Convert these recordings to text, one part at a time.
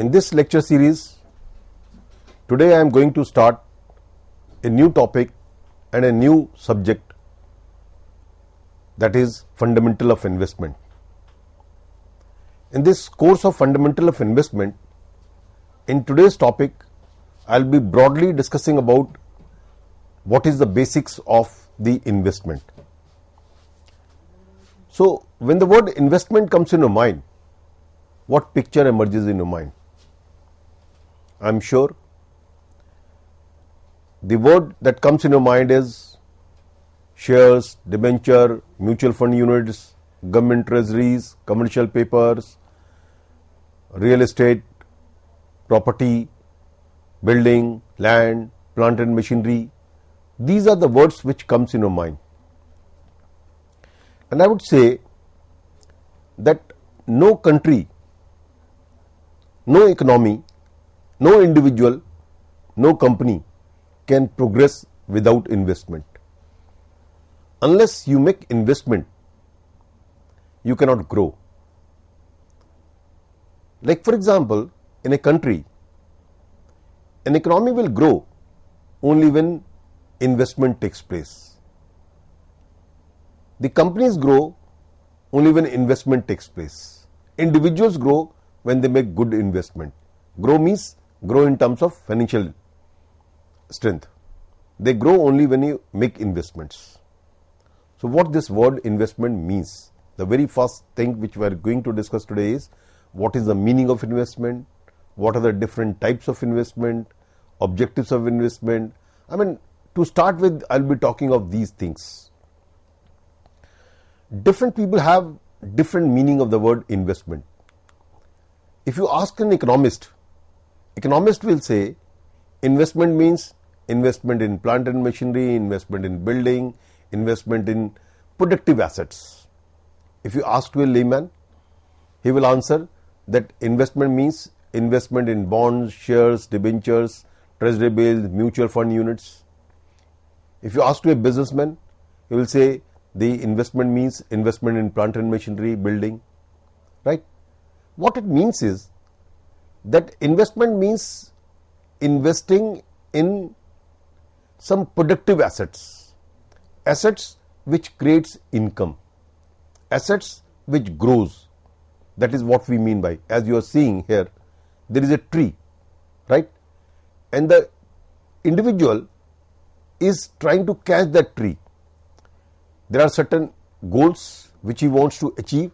In this lecture series, today I am going to start a new topic and a new subject, that is fundamental of investment. In this course of fundamental of investment, in today's topic, I will be broadly discussing about what is the basics of the investment. So, when the word investment comes in your mind, what picture emerges in your mind? I am sure the word that comes in your mind is shares, debenture, mutual fund units, government treasuries, commercial papers, real estate, property, building, land, plant and machinery. These are the words which comes in your mind. And I would say that no country, no economy, no individual, no company can progress without investment. Unless you make investment, you cannot grow. Like for example, in a country, an economy will grow only when investment takes place. The companies grow only when investment takes place. Individuals grow when they make good investment. Grow means grow in terms of financial strength. They grow only when you make investments. So what this word investment means? The very first thing which we are going to discuss today is what is the meaning of investment, what are the different types of investment, objectives of investment. I mean, to start with, I will be talking of these things. Different people have different meaning of the word investment. If you ask an economist will say investment means investment in plant and machinery, investment in building, investment in productive assets. If you ask to a layman, he will answer that investment means investment in bonds, shares, debentures, treasury bills, mutual fund units. If you ask to a businessman, he will say the investment means investment in plant and machinery, building, right? What it means is that investment means investing in some productive assets, assets which creates income, assets which grows. That is what we mean by, as you are seeing here, there is a tree, right? And the individual is trying to catch that tree. There are certain goals which he wants to achieve.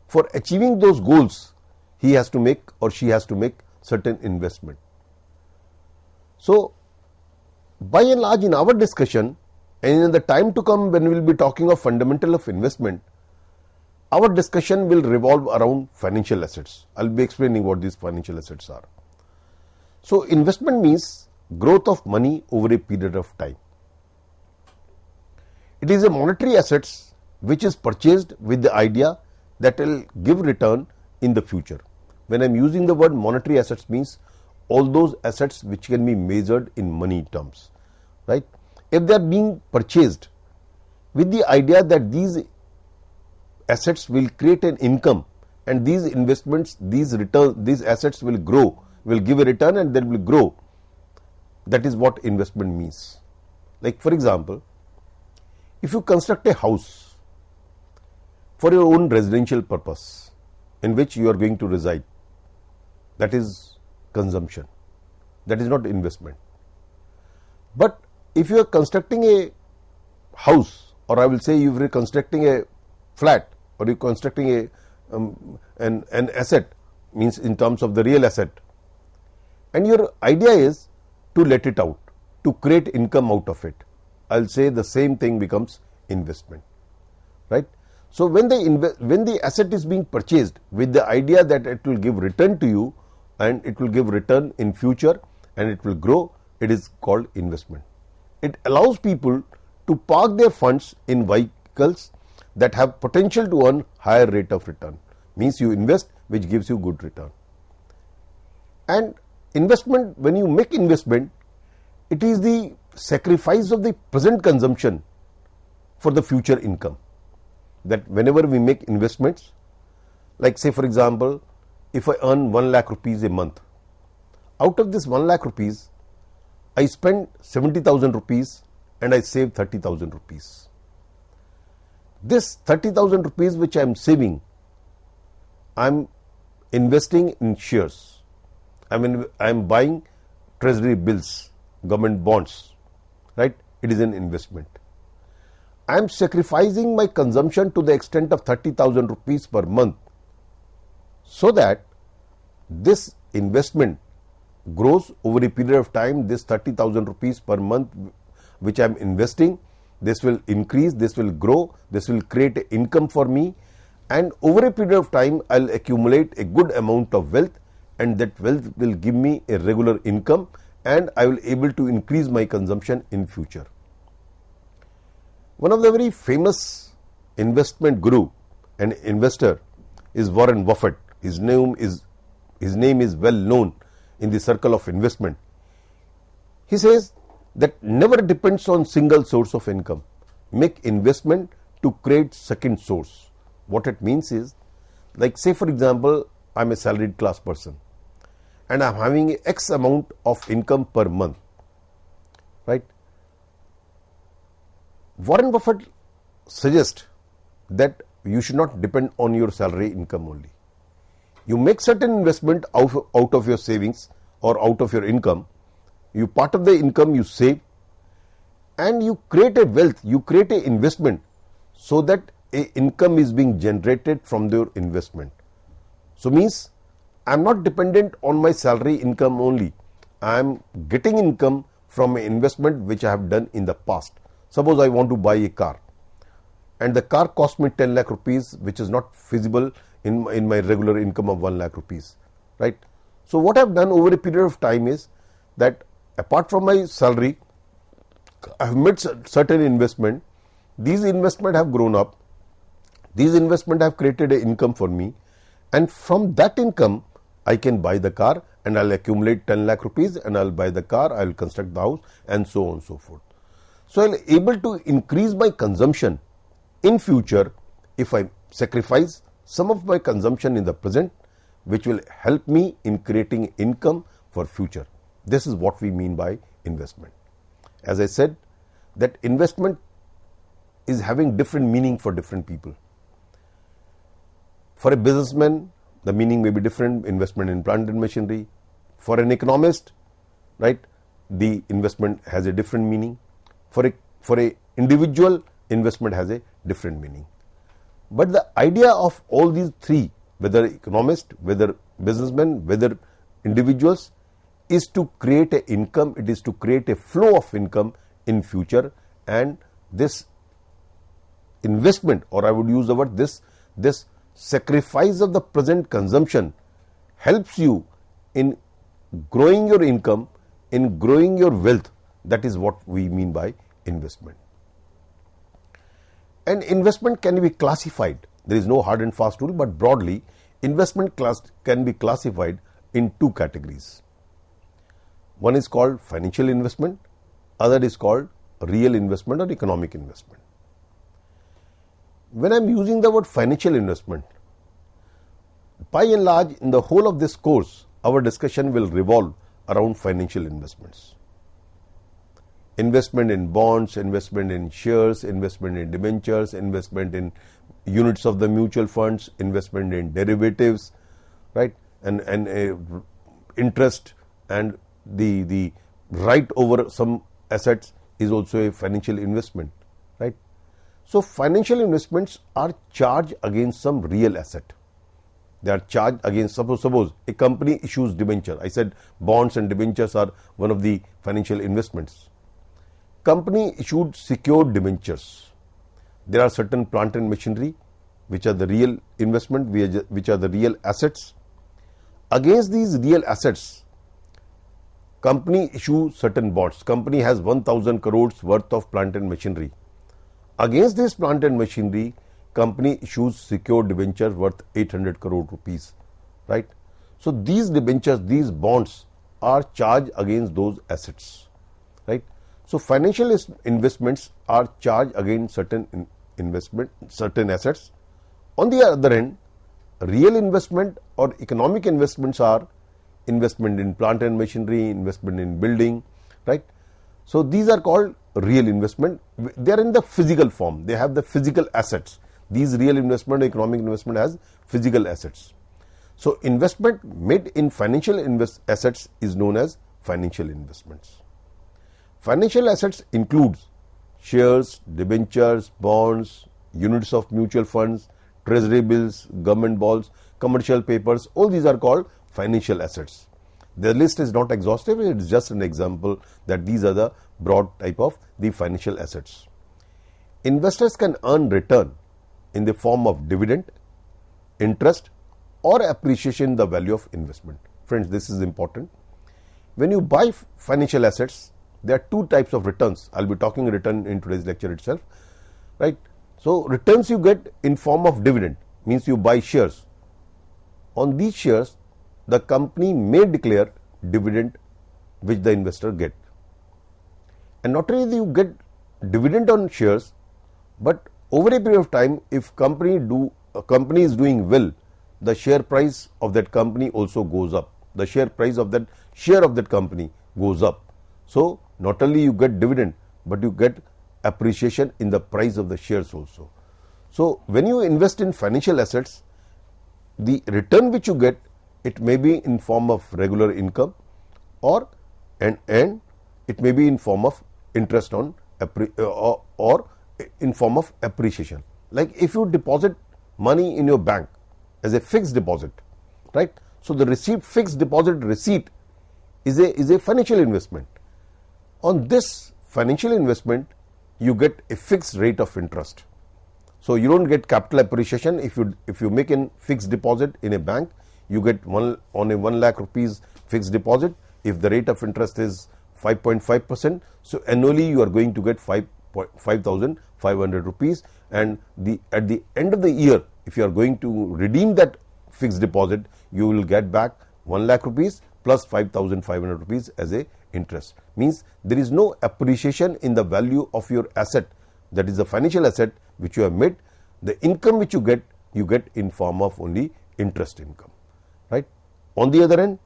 For achieving those goals, he has to make or she has to make certain investment. So, by and large in our discussion and in the time to come when we will be talking of fundamental of investment, our discussion will revolve around financial assets. I will be explaining what these financial assets are. So, investment means growth of money over a period of time. It is a monetary assets which is purchased with the idea that will give return in the future. When I am using the word monetary assets means all those assets which can be measured in money terms, right? If they are being purchased with the idea that these assets will create an income and these investments, these assets will grow, will give a return and then will grow. That is what investment means. Like for example, if you construct a house for your own residential purpose in which you are going to reside, that is consumption, that is not investment. But if you are constructing a house, or I will say you are constructing a flat, or you are constructing an asset, means in terms of the real asset, and your idea is to let it out, to create income out of it, I will say the same thing becomes investment, right? So when the asset is being purchased with the idea that it will give return to you and it will give return in future and it will grow, it is called investment. It allows people to park their funds in vehicles that have potential to earn higher rate of return. Means you invest which gives you good return. And investment, when you make investment, it is the sacrifice of the present consumption for the future income. That whenever we make investments, like say for example, if I earn 1 lakh rupees a month, out of this 1 lakh rupees, I spend 70,000 rupees and I save 30,000 rupees. This 30,000 rupees which I am saving, I am investing in shares. I am buying treasury bills, government bonds, right? It is an investment. I am sacrificing my consumption to the extent of 30,000 rupees per month so that this investment grows over a period of time. This 30,000 rupees per month which I am investing, this will increase, this will grow, this will create an income for me, and over a period of time I will accumulate a good amount of wealth, and that wealth will give me a regular income and I will able to increase my consumption in future. One of the very famous investment guru and investor is Warren Buffett. His name is well known in the circle of investment. He says that never depends on single source of income. Make investment to create second source. What it means is, like say for example, I am a salaried class person and I am having X amount of income per month, right? Warren Buffett suggests that you should not depend on your salary income only. You make certain investment out of your savings or out of your income. You part of the income you save, and you create a wealth, you create an investment so that a income is being generated from your investment. So means I am not dependent on my salary income only. I am getting income from an investment which I have done in the past. Suppose I want to buy a car and the car cost me 10 lakh rupees, which is not feasible in my regular income of 1 lakh rupees, right? So what I have done over a period of time is that apart from my salary, I have made certain investment. These investment have grown up. These investment have created an income for me, and from that income I can buy the car and I'll accumulate 10 lakh rupees and I'll buy the car, I'll construct the house, and so on and so forth. So I'll able to increase my consumption in future if I sacrifice some of my consumption in the present, which will help me in creating income for future. This is what we mean by investment. As I said, that investment is having different meaning for different people. For a businessman, the meaning may be different, investment in plant and machinery. For an economist, right, the investment has a different meaning. For a individual, investment has a different meaning. But the idea of all these three, whether economist, whether businessmen, whether individuals, is to create an income. It is to create a flow of income in future, and this investment, or I would use the word this sacrifice of the present consumption helps you in growing your income, in growing your wealth. That is what we mean by investment. And investment can be classified. There is no hard and fast rule, but broadly, investment can be classified in two categories. One is called financial investment, other is called real investment or economic investment. When I am using the word financial investment, by and large, in the whole of this course, our discussion will revolve around financial investments. Investment in bonds, investment in shares, investment in debentures, investment in units of the mutual funds, investment in derivatives, right, and interest and the right over some assets is also a financial investment, right. So financial investments are charged against some real asset. They are charged against, suppose a company issues debenture. I said bonds and debentures are one of the financial investments. Company issued secured debentures. There are certain plant and machinery which are the real investment, which are the real assets. Against these real assets, company issues certain bonds. Company has 1,000 crores worth of plant and machinery. Against this plant and machinery, company issues secured debentures worth 800 crore rupees, right. So these debentures, these bonds are charged against those assets, right. So financial investments are charged against certain assets. On the other hand, real investment or economic investments are investment in plant and machinery, investment in building, right? So these are called real investment. They are in the physical form. They have the physical assets. These real investment, economic investment has physical assets. So investment made in financial assets is known as financial investments. Financial assets includes shares, debentures, bonds, units of mutual funds, treasury bills, government bonds, commercial papers. All these are called financial assets. The list is not exhaustive. It is just an example that these are the broad type of the financial assets. Investors can earn return in the form of dividend, interest, or appreciation in the value of investment. Friends, this is important. When you buy financial assets, there are two types of returns. I'll be talking return in today's lecture itself, right? So returns you get in form of dividend, means you buy shares. On these shares, the company may declare dividend which the investor get. And not only do you get dividend on shares, but over a period of time, if company is doing well, the share price of that company also goes up. The share price of that share of that company goes up. So not only you get dividend, but you get appreciation in the price of the shares also. So when you invest in financial assets, the return which you get, it may be in form of regular income or and it may be in form of interest on or in form of appreciation. Like if you deposit money in your bank as a fixed deposit, right? So the fixed deposit receipt is a financial investment. On this financial investment, you get a fixed rate of interest. So you don't get capital appreciation. If you make a fixed deposit in a bank, you get on a 1 lakh rupees fixed deposit. If the rate of interest is 5.5%, so annually you are going to get 5,500 rupees, and at the end of the year, if you are going to redeem that fixed deposit, you will get back 1 lakh rupees plus 5,500 rupees as a interest. Means there is no appreciation in the value of your asset, that is the financial asset which you have made. The income which you get in form of only interest income, right? On the other hand,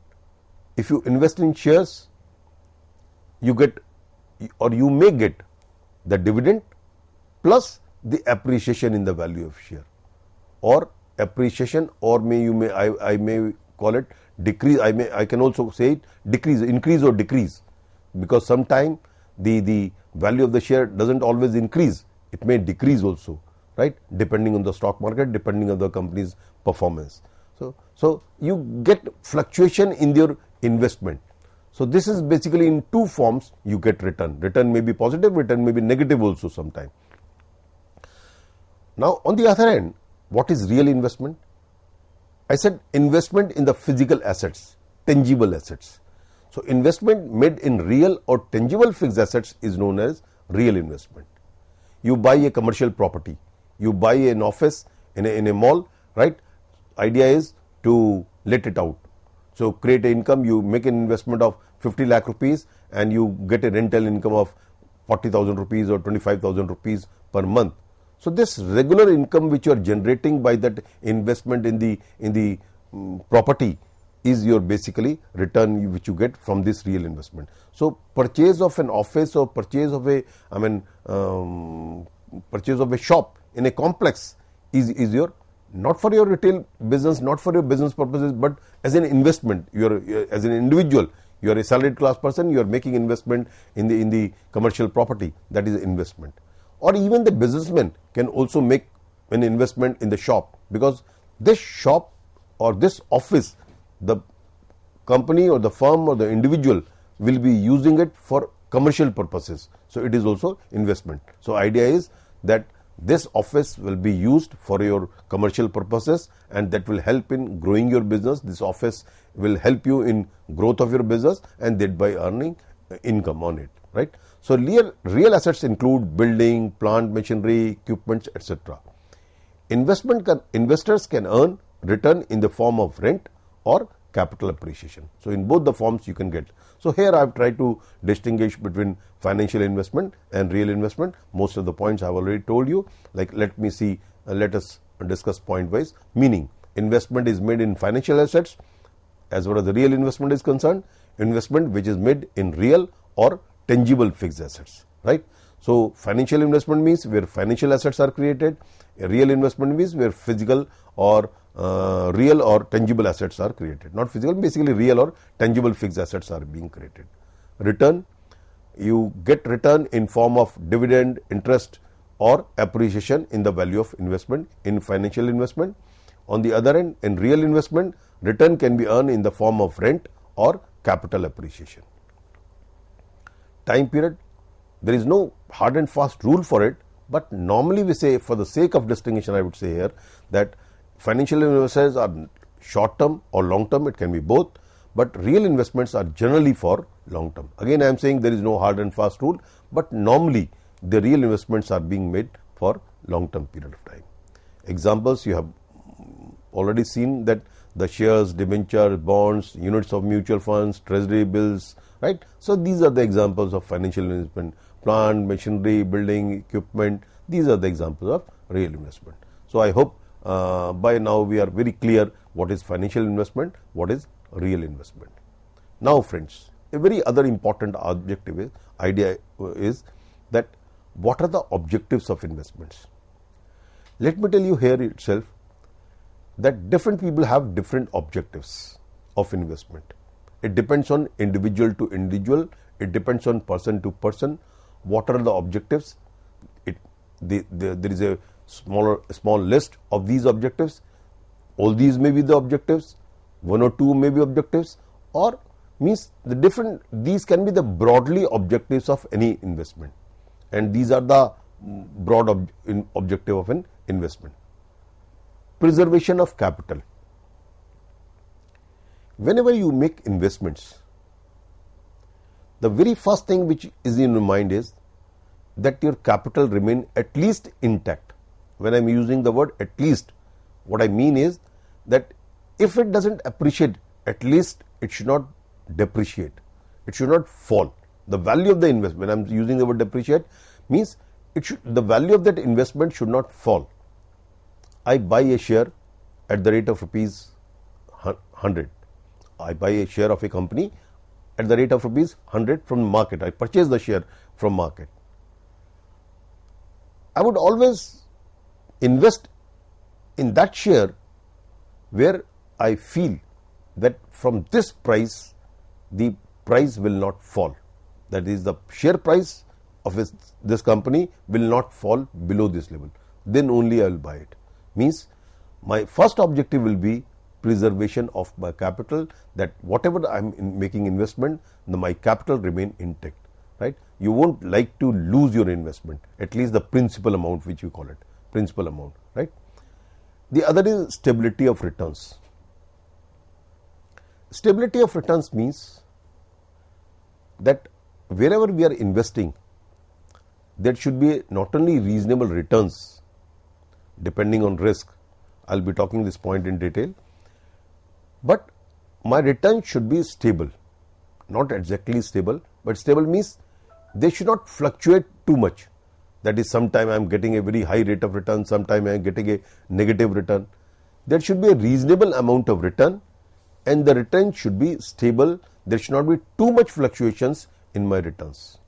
if you invest in shares, you get or you may get the dividend plus the appreciation in the value of share, or appreciation, or I may call it decrease. I can also say it decrease, increase or decrease, because sometime the value of the share doesn't always increase. It may decrease also, right? Depending on the stock market, depending on the company's performance. So you get fluctuation in your investment. So this is basically in two forms you get return. Return may be positive, return may be negative also sometime. Now on the other hand, what is real investment? I said investment in the physical assets, tangible assets. So investment made in real or tangible fixed assets is known as real investment. You buy a commercial property, you buy an office in a mall, right? Idea is to let it out. So create an income, you make an investment of 50 lakh rupees and you get a rental income of 40,000 rupees or 25,000 rupees per month. So this regular income which you are generating by that investment in the property is your basically return which you get from this real investment. So purchase of an office or purchase of a shop in a complex is your, not for your retail business, not for your business purposes, but as an investment. As an individual, you are a salaried class person, you are making investment in the commercial property, that is investment. Or even the businessman can also make an investment in the shop, because this shop or this office, the company or the firm or the individual will be using it for commercial purposes. So it is also investment. So idea is that this office will be used for your commercial purposes, and that will help in growing your business. This office will help you in growth of your business and thereby earning income on it, right? So real assets include building, plant, machinery, equipment, etc. Investors can earn return in the form of rent or capital appreciation. So in both the forms you can get. So here I have tried to distinguish between financial investment and real investment. Most of the points I have already told you. Like let us discuss point wise. Meaning, investment is made in financial assets, as far as the real investment is concerned, investment which is made in real or tangible fixed assets, right? So financial investment means where financial assets are created, a real investment means where physical or real or tangible assets are created, not physical, basically real or tangible fixed assets are being created. Return, you get return in form of dividend, interest or appreciation in the value of investment in financial investment. On the other end, in real investment, return can be earned in the form of rent or capital appreciation. Time period, there is no hard and fast rule for it, but normally we say, for the sake of distinction, I would say here that financial investments are short term or long term, it can be both, but real investments are generally for long term. Again, I am saying there is no hard and fast rule, but normally the real investments are being made for long term period of time. Examples, you have already seen that the shares, debentures, bonds, units of mutual funds, treasury bills, right? So these are the examples of financial investment. Plant, machinery, building, equipment, these are the examples of real investment. So I hope by now we are very clear what is financial investment, what is real investment. Now friends, a very other important idea is that what are the objectives of investments? Let me tell you here itself that different people have different objectives of investment. It depends on individual to individual, it depends on person to person. What are the objectives? There is a small list of these objectives. All these may be the objectives, one or two may be objectives, or means these can be the broadly objectives of any investment, and these are the broad objective of an investment. Preservation of capital. Whenever you make investments, the very first thing which is in your mind is that your capital remain at least intact. When I am using the word at least, what I mean is that if it doesn't appreciate, at least it should not depreciate. It should not fall. The value of the investment, when I am using the word depreciate, means the value of that investment should not fall. I buy a share at the rate of rupees 100. I buy a share of a company at the rate of rupees 100 from the market. I purchase the share from market. I would always invest in that share where I feel that from this price, the price will not fall. That is, the share price of this company will not fall below this level. Then only I will buy it. Means my first objective will be preservation of my capital, that whatever I am making investment, my capital remain intact, right? You won't like to lose your investment, at least the principal amount, which you call it, principal amount, right? The other is stability of returns. Stability of returns means that wherever we are investing, there should be not only reasonable returns depending on risk. I will be talking this point in detail, but my return should be stable, not exactly stable, but stable means they should not fluctuate too much. That is, sometime I am getting a very high rate of return, sometime I am getting a negative return. There should be a reasonable amount of return, and the return should be stable. There should not be too much fluctuations in my returns.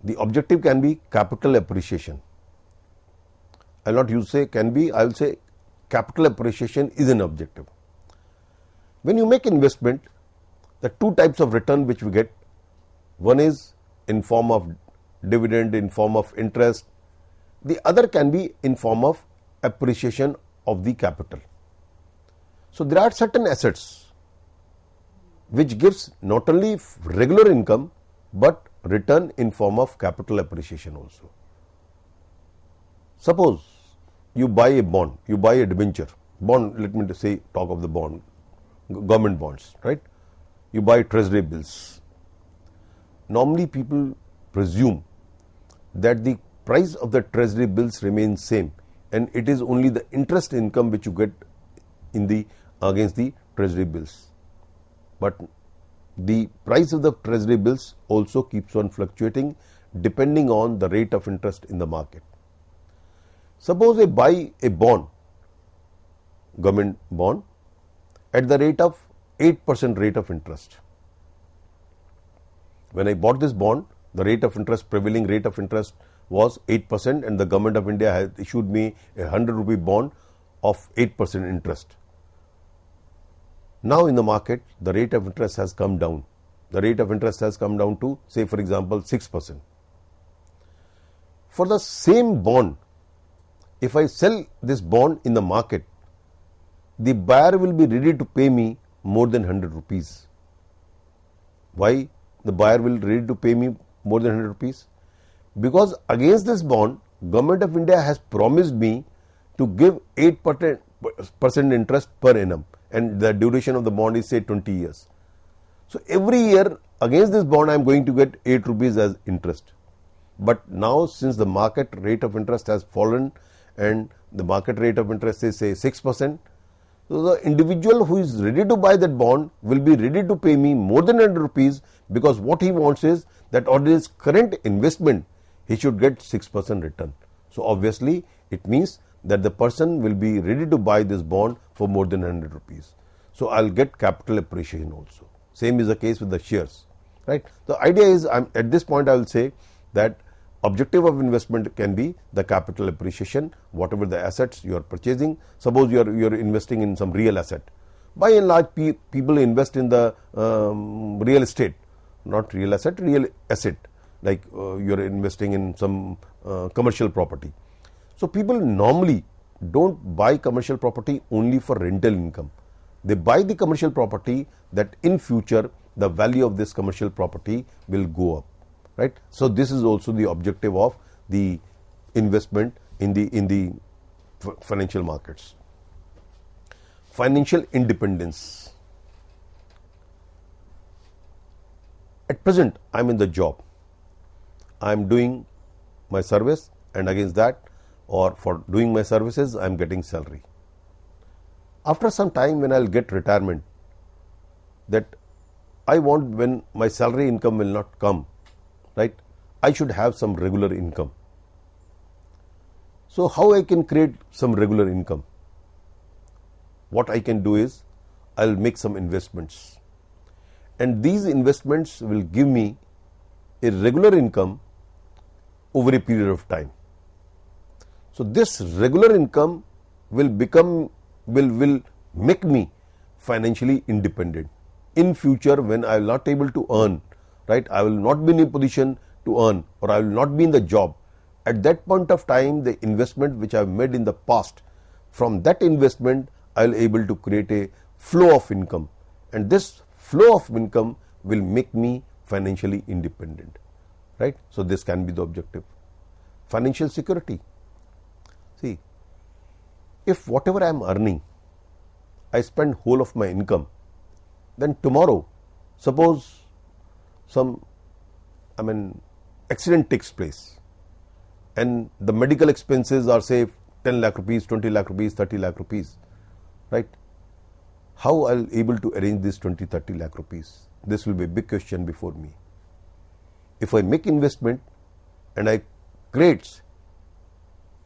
The objective can be capital appreciation. I will not use say can be, I will say capital appreciation is an objective. When you make investment, the two types of return which we get, one is in form of dividend, in form of interest. The other can be in form of appreciation of the capital. So there are certain assets which gives not only regular income but return in form of capital appreciation also. Suppose you buy a bond, you buy a debenture, bond, let me say, talk of the bond, government bonds, right? You buy treasury bills. Normally people presume that the price of the treasury bills remains same, and it is only the interest income which you get in the against the treasury bills. But the price of the treasury bills also keeps on fluctuating depending on the rate of interest in the market. Suppose I buy a bond government bond at the rate of 8% rate of interest. When I bought this bond, the rate of interest, prevailing rate of interest was 8%, and the government of India has issued me a 100 rupee bond of 8% interest. Now in the market, the rate of interest has come down. The rate of interest has come down to, say for example, 6%. For the same bond, if I sell this bond in the market, the buyer will be ready to pay me more than 100 rupees. Why the buyer will ready to pay me more than 100 rupees? Because against this bond, Government of India has promised me to give 8% interest per annum, and the duration of the bond is say 20 years. So every year against this bond I am going to get 8 rupees as interest. But now since the market rate of interest has fallen and the market rate of interest is say 6%, so the individual who is ready to buy that bond will be ready to pay me more than 100 rupees, because what he wants is that on his current investment he should get 6% return. So obviously it means that the person will be ready to buy this bond for more than 100 rupees. So I'll get capital appreciation also. Same is the case with the shares, right? The idea is, at this point I will say that objective of investment can be the capital appreciation, whatever the assets you are purchasing. Suppose you are investing in some real asset. By and large, people invest in the real estate, not real asset, real asset. Like you are investing in some commercial property. So people normally don't buy commercial property only for rental income. They buy the commercial property that in future the value of this commercial property will go up, right? So this is also the objective of the investment in the financial markets. Financial independence. At present, I am in the job. I am doing my service, and against that, or for doing my services, I am getting salary. After some time, when I will get retirement, that I want, when my salary income will not come, right, I should have some regular income. So how I can create some regular income? What I can do is, I will make some investments, and these investments will give me a regular income over a period of time. So this regular income will make me financially independent. In future, when I will not able to earn, right, I will not be in a position to earn, or I will not be in the job. At that point of time, the investment which I have made in the past, from that investment I will able to create a flow of income, and this flow of income will make me financially independent, right? So this can be the objective. Financial security. See, if whatever I am earning, I spend whole of my income, then tomorrow, suppose some accident takes place, and the medical expenses are say 10 lakh rupees, 20 lakh rupees, 30 lakh rupees, right? How I will able to arrange this 20, 30 lakh rupees? This will be a big question before me. If I make investment and I create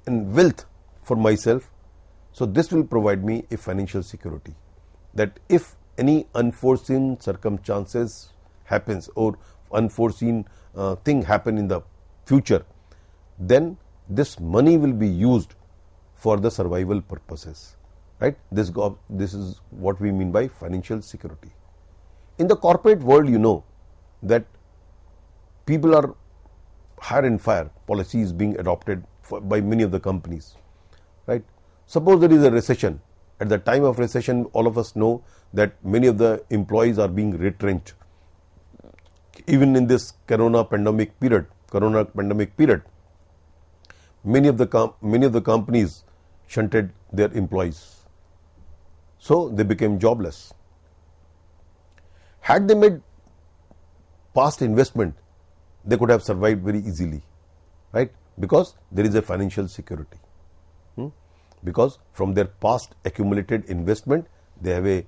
wealth for myself, so this will provide me a financial security, that if any unforeseen circumstances happens or unforeseen thing happen in the future, then this money will be used for the survival purposes, right? This is what we mean by financial security. In the corporate world, you know that people are hire and fire policies being adopted by many of the companies, right? Suppose there is a recession. At the time of recession, all of us know that many of the employees are being retrenched. Even in this corona pandemic period, many of the companies shunted their employees, so they became jobless. Had they made past investment, they could have survived very easily, right? Because there is a financial security. Because from their past accumulated investment, they have a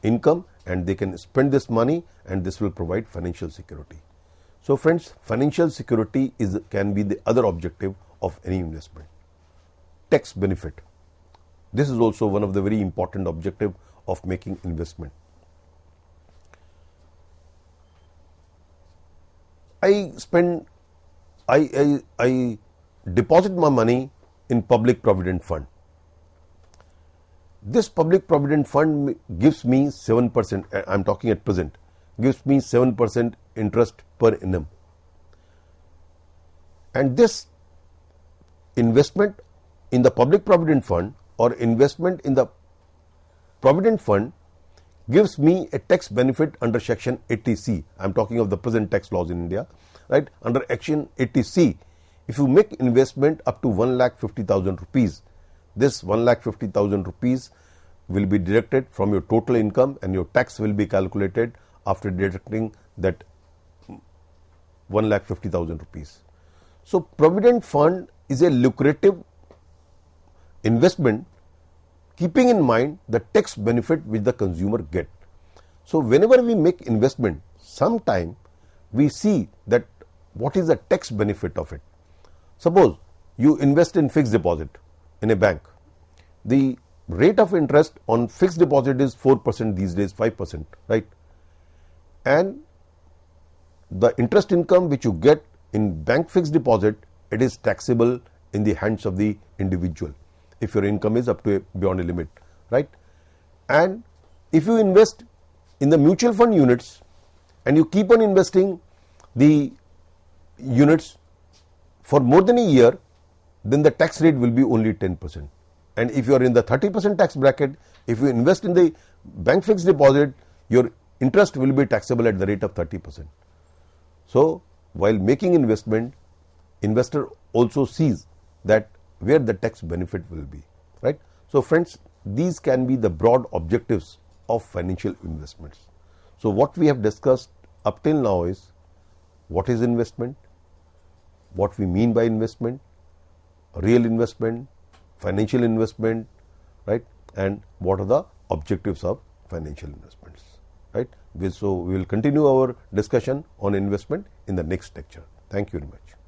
income, and they can spend this money, and this will provide financial security. So friends, financial security can be the other objective of any investment. Tax benefit. This is also one of the very important objective of making investment. I deposit my money in public provident fund. This public provident fund gives me 7%, I am talking at present, gives me 7% interest per annum. And this investment in the public provident fund or investment in the provident fund gives me a tax benefit under section 80C. I am talking of the present tax laws in India, right? Under section 80C, if you make investment up to 1,50,000 rupees, this 1,50,000 rupees will be deducted from your total income and your tax will be calculated after deducting that 1,50,000 rupees. So, provident fund is a lucrative investment, keeping in mind the tax benefit which the consumer get. So, whenever we make investment, sometime we see that what is the tax benefit of it. Suppose you invest in fixed deposit in a bank. The rate of interest on fixed deposit is 4% these days, 5%, right? And the interest income which you get in bank fixed deposit, it is taxable in the hands of the individual if your income is up to beyond a limit, right? And if you invest in the mutual fund units and you keep on investing the units for more than a year, then the tax rate will be only 10%. And if you are in the 30% tax bracket, if you invest in the bank fixed deposit, your interest will be taxable at the rate of 30%. So, while making investment, investor also sees that where the tax benefit will be, right? So, friends, these can be the broad objectives of financial investments. So, what we have discussed up till now is what is investment, what we mean by investment, real investment, financial investment, right? And what are the objectives of financial investments, right? So, we will continue our discussion on investment in the next lecture. Thank you very much.